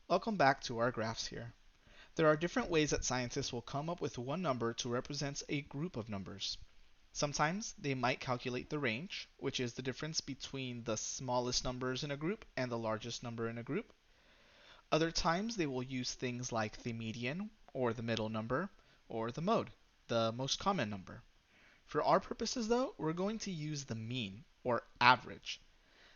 Welcome back to our graphs here. There are different ways that scientists will come up with one number to represent a group of numbers. Sometimes they might calculate the range, which is the difference between the smallest numbers in a group and the largest number in a group. Other times they will use things like the median, or the middle number, or the mode, the most common number. For our purposes though, we're going to use the mean, or average.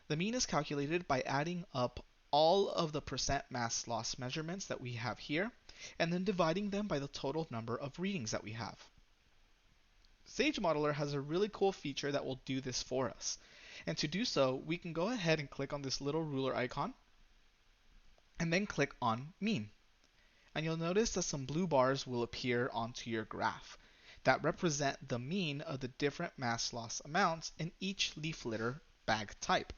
The mean is calculated by adding up all of the percent mass loss measurements that we have here, and then dividing them by the total number of readings that we have. SageModeler has a really cool feature that will do this for us. And to do so, we can go ahead and click on this little ruler icon, and then click on Mean. And you'll notice that some blue bars will appear onto your graph that represent the mean of the different mass loss amounts in each leaf litter bag type.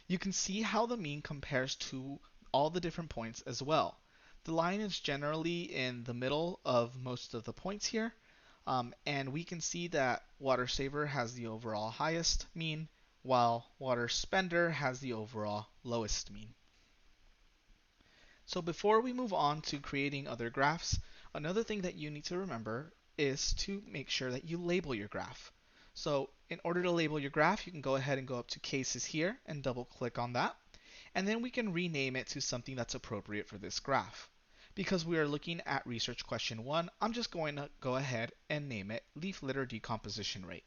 You can see how the mean compares to all the different points as well. The line is generally in the middle of most of the points here, and we can see that Water Saver has the overall highest mean, while Water Spender has the overall lowest mean. So before we move on to creating other graphs, another thing that you need to remember is to make sure that you label your graph. So in order to label your graph, you can go ahead and go up to Cases here and double click on that. And then we can rename it to something that's appropriate for this graph. Because we are looking at research question 1, I'm just going to go ahead and name it Leaf Litter Decomposition Rate.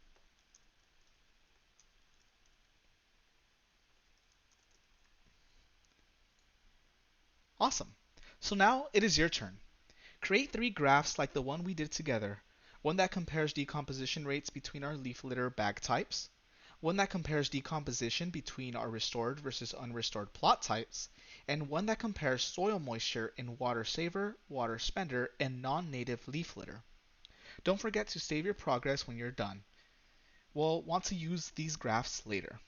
Awesome. So now it is your turn. Create 3 graphs like the one we did together. One that compares decomposition rates between our leaf litter bag types, one that compares decomposition between our restored versus unrestored plot types, and one that compares soil moisture in water saver, water spender, and non-native leaf litter. Don't forget to save your progress when you're done. We'll want to use these graphs later.